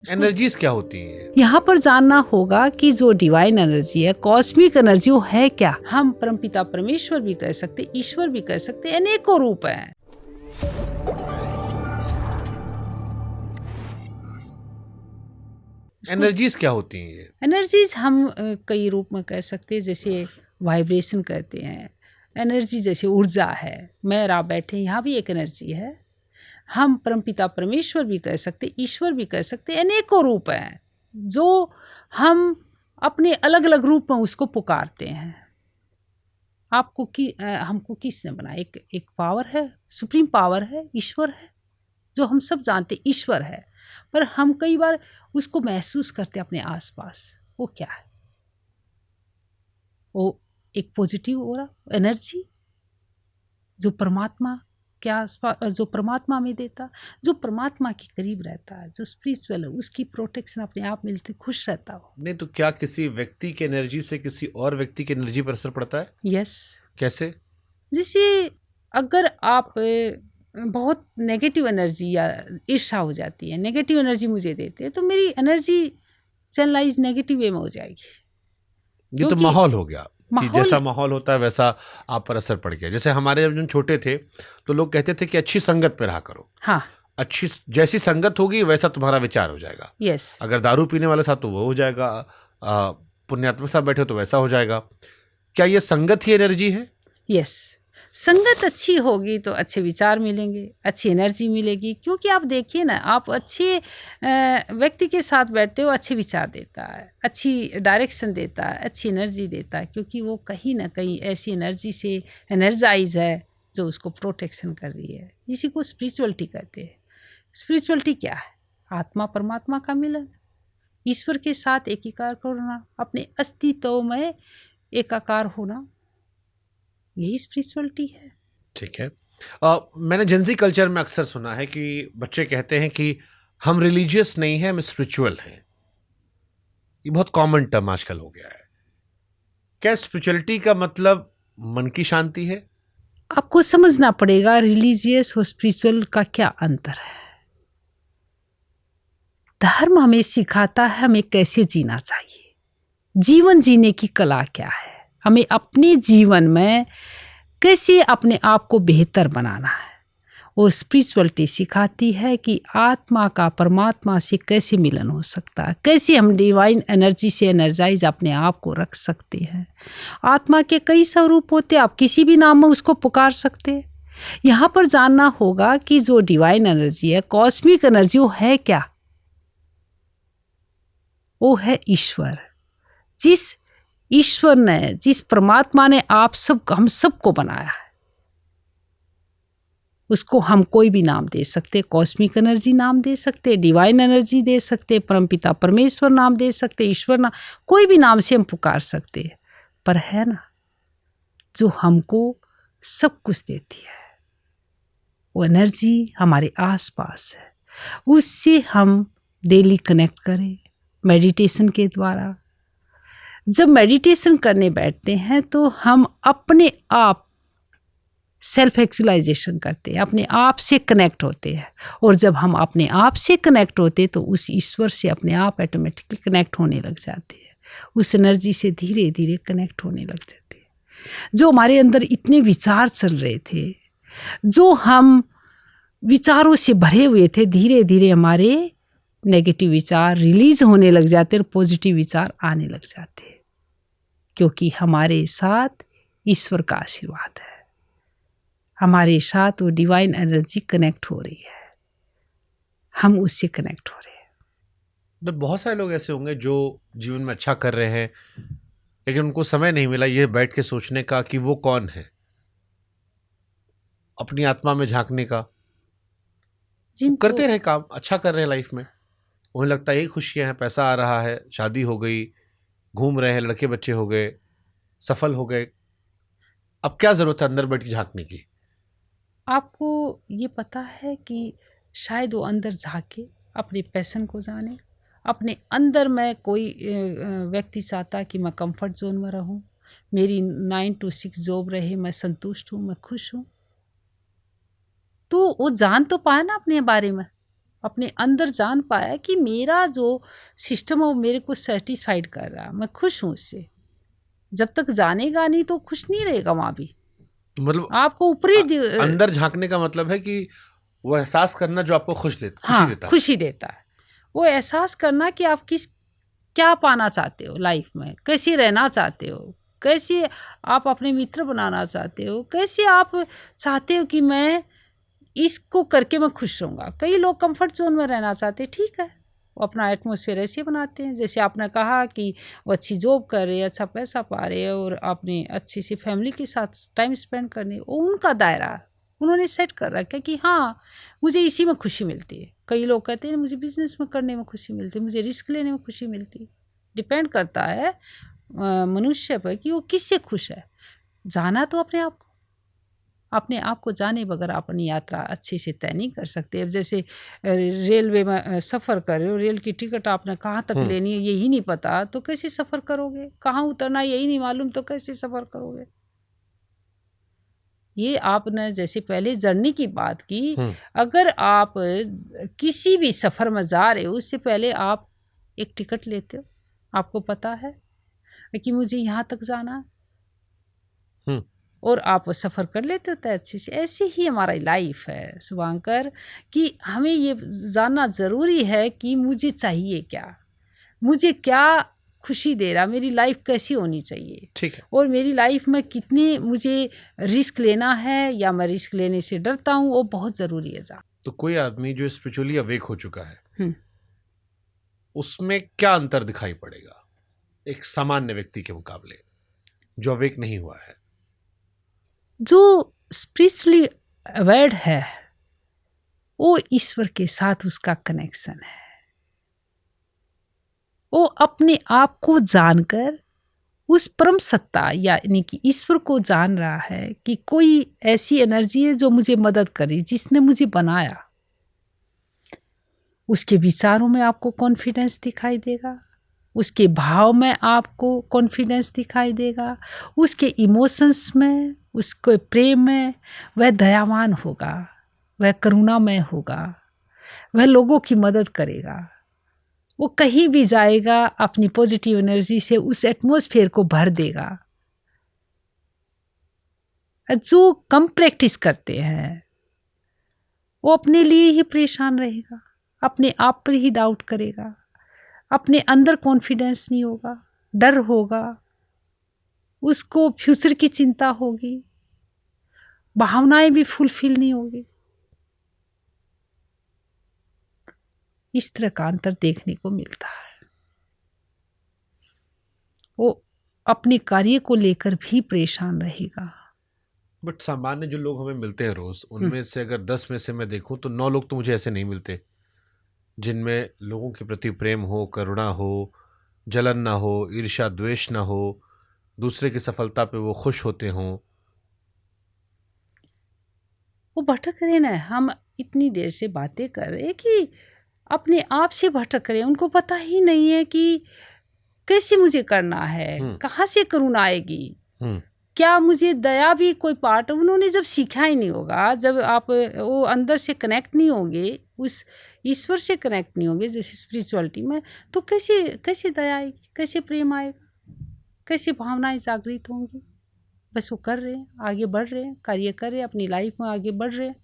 Energies क्या होती हैं? यहाँ पर जानना होगा कि जो डिवाइन एनर्जी है, कॉस्मिक एनर्जी, वो है क्या। हम परमपिता परमेश्वर भी कह सकते, ईश्वर भी कह सकते, अनेकों रूप हैं। एनर्जीज क्या होती हैं? एनर्जीज हम कई रूप में कह सकते हैं, जैसे वाइब्रेशन कहते हैं। एनर्जी जैसे ऊर्जा है, मैं और आप बैठे यहाँ भी एक एनर्जी है। हम परमपिता परमेश्वर भी कह सकते, ईश्वर भी कह सकते, अनेकों रूप हैं जो हम अपने अलग अलग रूप में उसको पुकारते हैं। आपको हमको किसने बनाया? एक पावर है, सुप्रीम पावर है, ईश्वर है, जो हम सब जानते ईश्वर है। पर हम कई बार उसको महसूस करते अपने आसपास। वो क्या है? वो एक पॉजिटिव ऑरा एनर्जी जो परमात्मा के आसपास, जो परमात्मा में देता, जो परमात्मा के करीब रहता है, जो स्पिरिचुअल है, उसकी प्रोटेक्शन अपने आप मिलती, खुश रहता हो। नहीं तो क्या किसी व्यक्ति की एनर्जी से किसी और व्यक्ति की एनर्जी पर असर पड़ता है? यस। कैसे? जैसे अगर आप बहुत नेगेटिव एनर्जी या ईर्ष्या हो जाती है, नेगेटिव एनर्जी मुझे देते हैं, तो मेरी एनर्जी चैनलाइज नेगेटिव वे में हो जाएगी। ये तो माहौल हो गया कि माहौल, जैसा माहौल होता है वैसा आप पर असर पड़ गया। जैसे हमारे जब छोटे थे तो लोग कहते थे कि अच्छी संगत में रहा करो। हाँ, अच्छी जैसी संगत होगी वैसा तुम्हारा विचार हो जाएगा। यस। अगर दारू पीने वाले साथ तो वो हो जाएगा, पुण्यात्मा साथ बैठे तो वैसा हो जाएगा। क्या ये संगत ही एनर्जी है? यस। संगत अच्छी होगी तो अच्छे विचार मिलेंगे, अच्छी एनर्जी मिलेगी। क्योंकि आप देखिए ना, आप अच्छे व्यक्ति के साथ बैठते हो, अच्छे विचार देता है, अच्छी डायरेक्शन देता है, अच्छी एनर्जी देता है, क्योंकि वो कहीं ना कहीं ऐसी एनर्जी से एनर्जाइज है जो उसको प्रोटेक्शन कर रही है। इसी को स्पिरिचुअलिटी कहते हैं। स्पिरिचुअलिटी क्या है? आत्मा परमात्मा का मिलन, ईश्वर के साथ एकीकार करना, अपने अस्तित्व में एकाकार होना, यही स्पिरिचुअलिटी है। ठीक है। मैंने जेंजी कल्चर में अक्सर सुना है कि बच्चे कहते हैं कि हम रिलीजियस नहीं हैं, हम स्पिरिचुअल हैं। ये बहुत कॉमन टर्म आजकल हो गया है। क्या स्पिरिचुअलिटी का मतलब मन की शांति है? आपको समझना पड़ेगा रिलीजियस और स्पिरिचुअल का क्या अंतर है। धर्म हमें सिखाता है हमें कैसे जीना चाहिए, जीवन जीने की कला क्या है, हमें अपने जीवन में कैसे अपने आप को बेहतर बनाना है। और स्पिरिचुअलिटी सिखाती है कि आत्मा का परमात्मा से कैसे मिलन हो सकता है, कैसे हम डिवाइन एनर्जी से एनर्जाइज अपने आप को रख सकते हैं। आत्मा के कई स्वरूप होते हैं, आप किसी भी नाम में उसको पुकार सकते हैं। यहाँ पर जानना होगा कि जो डिवाइन एनर्जी है, कॉस्मिक एनर्जी, वो है क्या? वो है ईश्वर। जिस ईश्वर ने, जिस परमात्मा ने हम सबको बनाया है, उसको हम कोई भी नाम दे सकते, कॉस्मिक एनर्जी नाम दे सकते, डिवाइन एनर्जी दे सकते, परमपिता परमेश्वर नाम दे सकते, ईश्वर नाम, कोई भी नाम से हम पुकार सकते हैं। पर है ना, जो हमको सब कुछ देती है, वो एनर्जी हमारे आसपास है। उससे हम डेली कनेक्ट करें मेडिटेशन के द्वारा। जब मेडिटेशन करने बैठते हैं तो हम अपने आप सेल्फ एक्चुअलाइजेशन करते हैं, अपने आप से कनेक्ट होते हैं। और जब हम अपने आप से कनेक्ट होते हैं तो उस ईश्वर से अपने आप ऑटोमेटिकली कनेक्ट होने लग जाते हैं, उस एनर्जी से धीरे धीरे कनेक्ट होने लग जाते हैं। जो हमारे अंदर इतने विचार चल रहे थे, जो हम विचारों से भरे हुए थे, धीरे धीरे हमारे नेगेटिव विचार रिलीज होने लग जाते और पॉजिटिव विचार आने लग जाते हैं, क्योंकि हमारे साथ ईश्वर का आशीर्वाद है, हमारे साथ वो डिवाइन एनर्जी कनेक्ट हो रही है, हम उससे कनेक्ट हो रहे हैं। तो बहुत सारे लोग ऐसे होंगे जो जीवन में अच्छा कर रहे हैं लेकिन उनको समय नहीं मिला ये बैठ के सोचने का कि वो कौन है, अपनी आत्मा में झांकने का। करते रहे काम, अच्छा कर रहे हैं लाइफ में, उन्हें लगता है यही खुशियां हैं, पैसा आ रहा है, शादी हो गई, घूम रहे हैं, लड़के बच्चे हो गए, सफल हो गए, अब क्या जरूरत है अंदर बैठ के झांकने की? आपको ये पता है कि शायद वो अंदर झांके, अपने पैशन को जाने। अपने अंदर में कोई व्यक्ति चाहता है कि मैं कंफर्ट जोन में रहूं, मेरी 9 to 6 जॉब रहे, मैं संतुष्ट हूं, मैं खुश हूं। तो वो जान तो पाए ना अपने बारे में, अपने अंदर जान पाया कि मेरा जो सिस्टम है वो मेरे को सेटिस्फाइड कर रहा है, मैं खुश हूँ उससे। जब तक जानेगा नहीं तो खुश नहीं रहेगा वहाँ भी। मतलब आपको ऊपरी अंदर झांकने का मतलब है कि वो एहसास करना जो आपको खुशी देता है। खुशी देता है। वो एहसास करना कि आप क्या पाना चाहते हो लाइफ में, कैसे रहना चाहते हो, कैसे आप अपने मित्र बनाना चाहते हो, कैसे आप चाहते हो कि मैं इसको करके मैं खुश रहूँगा। कई लोग कंफर्ट जोन में रहना चाहते हैं, ठीक है, वो अपना एटमॉस्फेयर ऐसे बनाते हैं। जैसे आपने कहा कि वो अच्छी जॉब कर रहे हैं, अच्छा पैसा पा रहे हैं और अपनी अच्छी सी फैमिली के साथ टाइम स्पेंड करने, वो उनका दायरा उन्होंने सेट कर रखा है कि हाँ मुझे इसी में खुशी मिलती है। कई लोग कहते हैं मुझे बिजनेस में करने में खुशी मिलती है, मुझे रिस्क लेने में खुशी मिलती है। डिपेंड करता है मनुष्य पर कि वो किससे खुश है। जाना तो अपने आप को जाने बगैर अपनी यात्रा अच्छे से तय नहीं कर सकते। अब जैसे रेलवे में सफ़र कर रहे हो, रेल की टिकट आपने कहाँ तक लेनी है यही नहीं पता तो कैसे सफ़र करोगे, कहाँ उतरना यही नहीं मालूम तो कैसे सफ़र करोगे। ये आपने जैसे पहले जर्नी की बात की, अगर आप किसी भी सफ़र में जा रहे हो उससे पहले आप एक टिकट लेते हो, आपको पता है कि मुझे यहाँ तक जाना है और आप सफ़र कर लेते होता है अच्छे से। ऐसे ही हमारा लाइफ है शुभांकर कि हमें ये जानना ज़रूरी है कि मुझे चाहिए क्या, मुझे क्या खुशी दे रहा, मेरी लाइफ कैसी होनी चाहिए, ठीक है, और मेरी लाइफ में कितनी मुझे रिस्क लेना है या मैं रिस्क लेने से डरता हूँ, वो बहुत ज़रूरी है। तो कोई आदमी जो स्पिरिचुअली अवेक हो चुका है उसमें क्या अंतर दिखाई पड़ेगा एक सामान्य व्यक्ति के मुकाबले जो अवेक नहीं हुआ है? जो स्पिरिचुअली अवेयर्ड है वो ईश्वर के साथ उसका कनेक्शन है। वो अपने आप को जानकर उस परम सत्ता यानी कि ईश्वर को जान रहा है कि कोई ऐसी एनर्जी है जो मुझे मदद करी, जिसने मुझे बनाया। उसके विचारों में आपको कॉन्फिडेंस दिखाई देगा, उसके भाव में आपको कॉन्फिडेंस दिखाई देगा, उसके इमोशंस में, उसके प्रेम में वह दयावान होगा, वह करुणामय होगा, वह लोगों की मदद करेगा। वो कहीं भी जाएगा अपनी पॉजिटिव एनर्जी से उस एटमॉस्फेयर को भर देगा। जो कम प्रैक्टिस करते हैं वो अपने लिए ही परेशान रहेगा, अपने आप पर ही डाउट करेगा, अपने अंदर कॉन्फिडेंस नहीं होगा, डर होगा, उसको फ्यूचर की चिंता होगी, भावनाएं भी फुलफिल नहीं होगी। इस तरह का अंतर देखने को मिलता है। वो अपने कार्य को लेकर भी परेशान रहेगा। बट सामान्य जो लोग हमें मिलते हैं रोज, उनमें से अगर 10 में से मैं देखूं तो 9 लोग तो मुझे ऐसे नहीं मिलते जिनमें लोगों के प्रति प्रेम हो, करुणा हो, जलन ना हो, ईर्ष्या द्वेष ना हो, दूसरे की सफलता पे वो खुश होते हों। वो भटक रहे ना, हम इतनी देर से बातें कर रहे कि अपने आप से भटक रहे, उनको पता ही नहीं है कि कैसे मुझे करना है, कहाँ से करुणा आएगी, क्या मुझे दया भी कोई पार्ट, उन्होंने जब सीखा ही नहीं होगा, जब आप वो अंदर से कनेक्ट नहीं होंगे, उस ईश्वर से कनेक्ट नहीं होंगे जैसे स्पिरिचुअलिटी में, तो कैसे दया आएगी, कैसे प्रेम आएगा, कैसे भावनाएं जागृत होंगी। बस वो कर रहे हैं, आगे बढ़ रहे हैं, कार्य कर रहे हैं, अपनी लाइफ में आगे बढ़ रहे हैं।